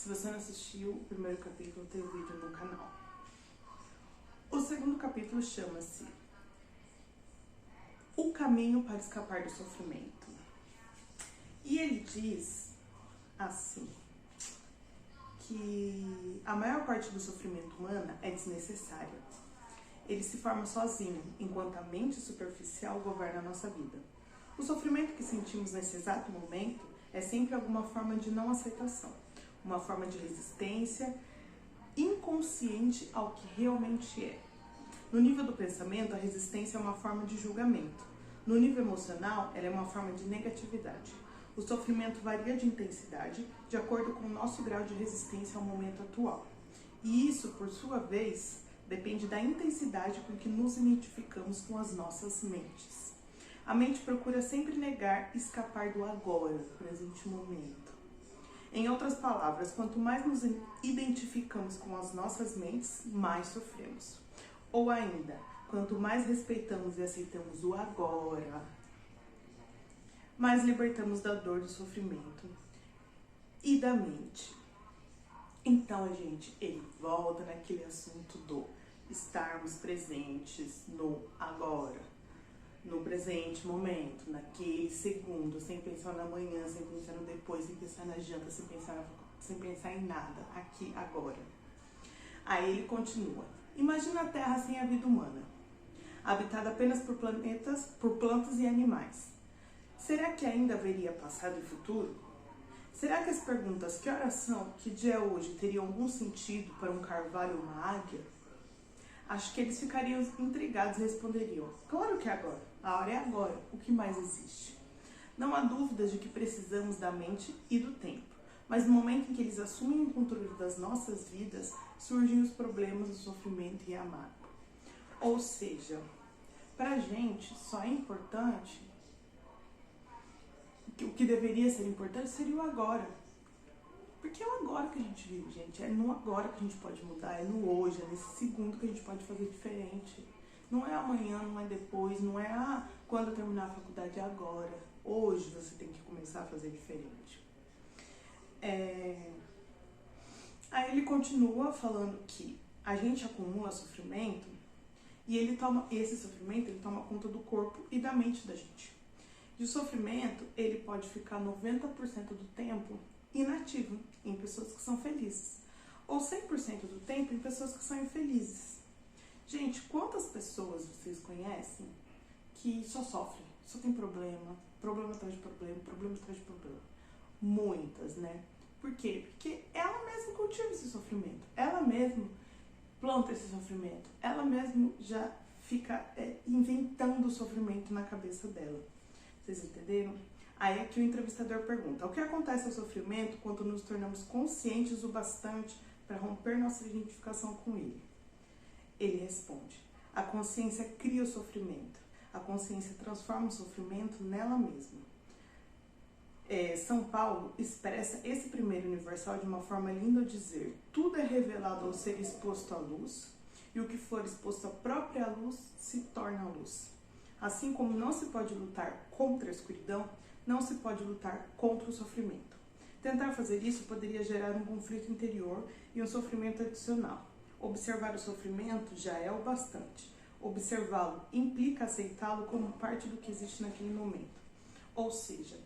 Se você não assistiu o primeiro capítulo, tem o vídeo no canal. O segundo capítulo chama-se O Caminho para Escapar do Sofrimento. E ele diz assim, que a maior parte do sofrimento humano é desnecessário. Ele se forma sozinho, enquanto a mente superficial governa a nossa vida. O sofrimento que sentimos nesse exato momento é sempre alguma forma de não aceitação, uma forma de resistência inconsciente ao que realmente é. No nível do pensamento, a resistência é uma forma de julgamento. No nível emocional, ela é uma forma de negatividade. O sofrimento varia de intensidade de acordo com o nosso grau de resistência ao momento atual. E isso, por sua vez, depende da intensidade com que nos identificamos com as nossas mentes. A mente procura sempre negar e escapar do agora, presente momento. Em outras palavras, quanto mais nos identificamos com as nossas mentes, mais sofremos. Ou ainda, quanto mais respeitamos e aceitamos o agora, mais libertamos da dor, do sofrimento e da mente. Então, gente, ele volta naquele assunto do estarmos presentes no agora, no presente momento, naquele segundo, sem pensar na manhã, sem pensar no depois, sem pensar na janta, sem pensar em nada, aqui, agora. Aí ele continua. Imagina a Terra sem a vida humana, habitada apenas por plantas e animais. Será que ainda haveria passado e futuro? Será que as perguntas que horas são, que dia é hoje, teriam algum sentido para um carvalho ou uma águia? Acho que eles ficariam intrigados e responderiam, claro que é agora, a hora é agora, o que mais existe? Não há dúvidas de que precisamos da mente e do tempo, mas no momento em que eles assumem o controle das nossas vidas, surgem os problemas, o sofrimento e a mágoa. Ou seja, pra gente só é importante, o que deveria ser importante seria o agora. Porque é o agora que a gente vive, gente. É no agora que a gente pode mudar, é no hoje, é nesse segundo que a gente pode fazer diferente. Não é amanhã, não é depois, não é quando eu terminar a faculdade, é agora. Hoje você tem que começar a fazer diferente. Aí ele continua falando que a gente acumula sofrimento e esse sofrimento ele toma conta do corpo e da mente da gente. E o sofrimento, ele pode ficar 90% do tempo inativo em pessoas que são felizes, ou 100% do tempo em pessoas que são infelizes. Gente, quantas pessoas vocês conhecem que só sofrem, só tem problema atrás de problema, problema atrás de problema? Muitas, né? Por quê? Porque ela mesma cultiva esse sofrimento, ela mesma planta esse sofrimento, ela mesma já fica inventando o sofrimento na cabeça dela. Vocês entenderam? Aí aqui o entrevistador pergunta, o que acontece ao sofrimento quando nos tornamos conscientes o bastante para romper nossa identificação com ele? Ele responde, a consciência cria o sofrimento, a consciência transforma o sofrimento nela mesma. São Paulo expressa esse primeiro universal de uma forma linda ao dizer, tudo é revelado ao ser exposto à luz, e o que for exposto à própria luz se torna luz. Assim como não se pode lutar contra a escuridão, não se pode lutar contra o sofrimento. Tentar fazer isso poderia gerar um conflito interior e um sofrimento adicional. Observar o sofrimento já é o bastante. Observá-lo implica aceitá-lo como parte do que existe naquele momento. Ou seja,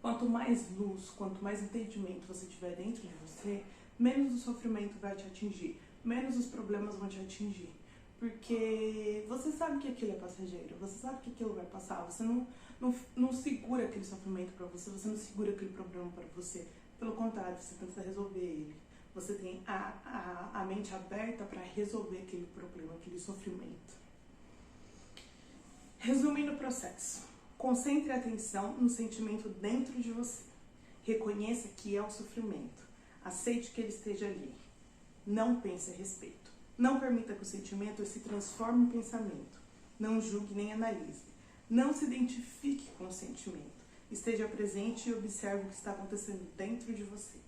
quanto mais luz, quanto mais entendimento você tiver dentro de você, menos o sofrimento vai te atingir, menos os problemas vão te atingir. Porque você sabe que aquilo é passageiro, você sabe que aquilo vai passar, você não segura aquele sofrimento para você, você não segura aquele problema para você. Pelo contrário, você tenta resolver ele. Você tem a mente aberta para resolver aquele problema, aquele sofrimento. Resumindo o processo, concentre a atenção no sentimento dentro de você. Reconheça que é o sofrimento. Aceite que ele esteja ali. Não pense a respeito. Não permita que o sentimento se transforme em pensamento. Não julgue nem analise. Não se identifique com o sentimento. Esteja presente e observe o que está acontecendo dentro de você.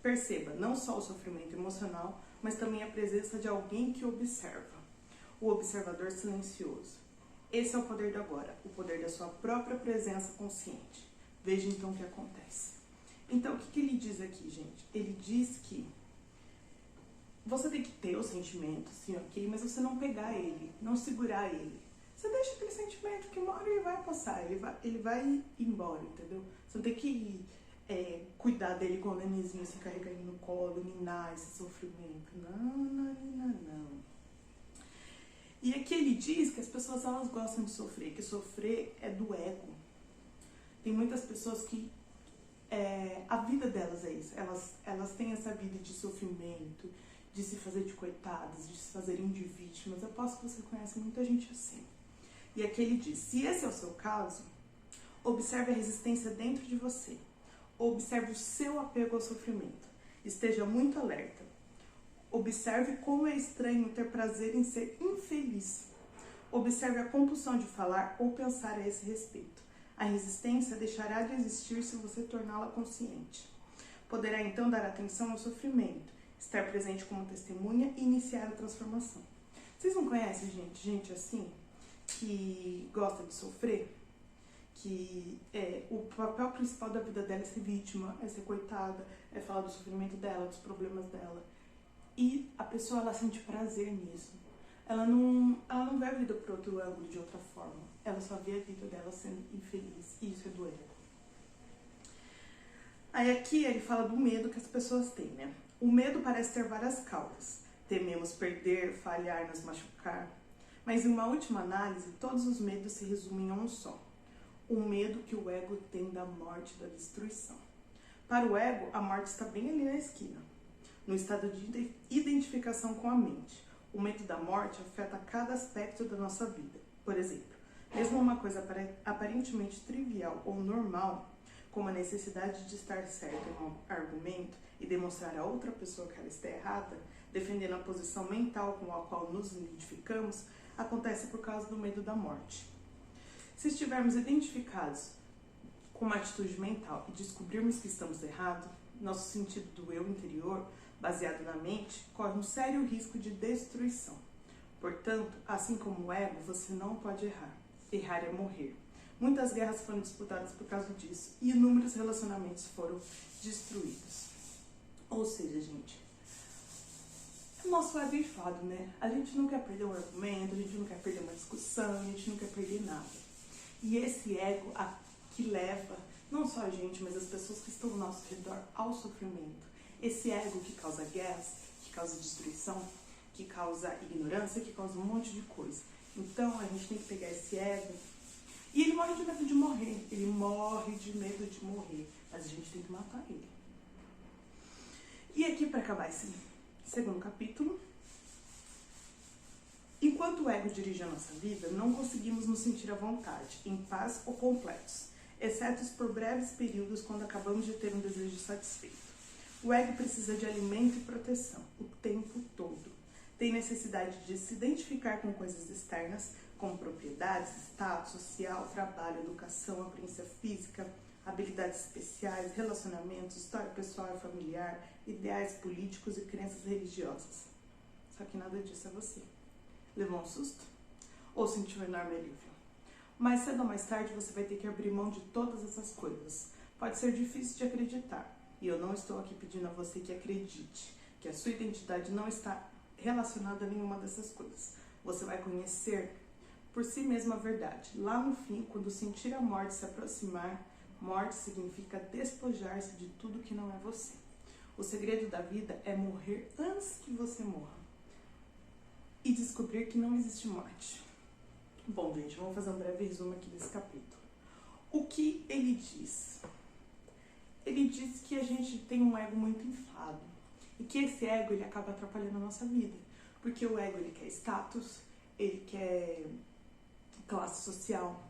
Perceba não só o sofrimento emocional, mas também a presença de alguém que observa. O observador silencioso. Esse é o poder do agora, o poder da sua própria presença consciente. Veja então o que acontece. Então, o que ele diz aqui, gente? Ele diz que você tem que ter o sentimento, sim, ok? Mas você não pegar ele, não segurar ele. Você deixa aquele sentimento que uma hora ele vai passar, ele vai embora, entendeu? Você não tem que cuidar dele com o nenenzinho, se carregar ele no colo, ninar esse sofrimento. Não. E aqui ele diz que as pessoas, elas gostam de sofrer, que sofrer é do ego. Tem muitas pessoas que a vida delas é isso, elas têm essa vida de sofrimento, de se fazer de coitadas, de se fazerem de vítimas. Eu aposto que você conhece muita gente assim. E aqui ele diz, se esse é o seu caso, observe a resistência dentro de você. Observe o seu apego ao sofrimento. Esteja muito alerta. Observe como é estranho ter prazer em ser infeliz. Observe a compulsão de falar ou pensar a esse respeito. A resistência deixará de existir se você torná-la consciente. Poderá então dar atenção ao sofrimento, estar presente como testemunha e iniciar a transformação. Vocês não conhecem gente assim, que gosta de sofrer? Que o papel principal da vida dela é ser vítima, é ser coitada, é falar do sofrimento dela, dos problemas dela. E a pessoa, ela sente prazer nisso. Ela não vê a vida por outro ângulo, de outra forma. Ela só vê a vida dela sendo infeliz. E isso é do ego. Aí aqui ele fala do medo que as pessoas têm, né? O medo parece ter várias causas. Tememos perder, falhar, nos machucar. Mas em uma última análise, todos os medos se resumem a um só. O medo que o ego tem da morte, da destruição. Para o ego, a morte está bem ali na esquina, no estado de identificação com a mente. O medo da morte afeta cada aspecto da nossa vida. Por exemplo, mesmo uma coisa aparentemente trivial ou normal, como a necessidade de estar certo em um argumento e demonstrar a outra pessoa que ela está errada, defendendo a posição mental com a qual nos identificamos, acontece por causa do medo da morte. Se estivermos identificados com uma atitude mental e descobrirmos que estamos errados, nosso sentido do eu interior, baseado na mente, corre um sério risco de destruição. Portanto, assim como o ego, você não pode errar. Errar é morrer. Muitas guerras foram disputadas por causa disso e inúmeros relacionamentos foram destruídos. Ou seja, gente, o nosso ego é enfado, né? A gente não quer perder um argumento, a gente não quer perder uma discussão, a gente não quer perder nada. E esse ego que leva, não só a gente, mas as pessoas que estão ao nosso redor ao sofrimento. Esse ego que causa guerras, que causa destruição, que causa ignorância, que causa um monte de coisa. Então a gente tem que pegar esse ego e ele morre de medo de morrer. Ele morre de medo de morrer, mas a gente tem que matar ele. E aqui, para acabar esse segundo capítulo, enquanto o ego dirige a nossa vida, não conseguimos nos sentir à vontade, em paz ou completos, exceto por breves períodos quando acabamos de ter um desejo satisfeito. O ego precisa de alimento e proteção o tempo todo. Tem necessidade de se identificar com coisas externas, como propriedades, status social, trabalho, educação, aparência física, habilidades especiais, relacionamentos, história pessoal e familiar, ideais políticos e crenças religiosas. Só que nada disso é você. Levou um susto? Ou sentiu um enorme alívio? Mais cedo ou mais tarde você vai ter que abrir mão de todas essas coisas. Pode ser difícil de acreditar. E eu não estou aqui pedindo a você que acredite, que a sua identidade não está relacionada a nenhuma dessas coisas. Você vai conhecer por si mesmo a verdade. Lá no fim, quando sentir a morte se aproximar, morte significa despojar-se de tudo que não é você. O segredo da vida é morrer antes que você morra. E descobrir que não existe morte. Bom, gente, vamos fazer um breve resumo aqui desse capítulo. O que ele diz? Ele diz que a gente tem um ego muito inflado e que esse ego ele acaba atrapalhando a nossa vida, porque o ego ele quer status, ele quer classe social,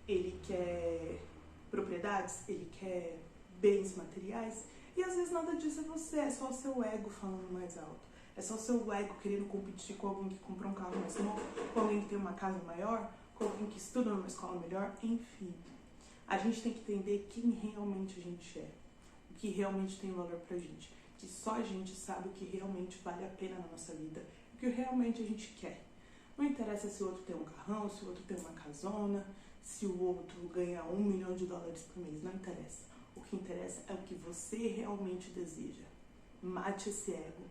ele quer propriedades, ele quer bens materiais e às vezes nada disso é você, é só o seu ego falando mais alto, é só o seu ego querendo competir com alguém que comprou um carro mais novo, com alguém que tem uma casa maior, com alguém que estuda numa escola melhor, enfim. A gente tem que entender quem realmente a gente é, o que realmente tem valor pra gente, que só a gente sabe o que realmente vale a pena na nossa vida, o que realmente a gente quer. Não interessa se o outro tem um carrão, se o outro tem uma casona, se o outro ganha $1 milhão por mês, não interessa. O que que interessa é o que você realmente deseja. Mate esse ego.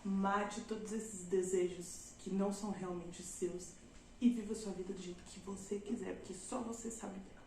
Mate todos esses desejos que não são realmente seus e viva sua vida do jeito que você quiser, porque só você sabe dela.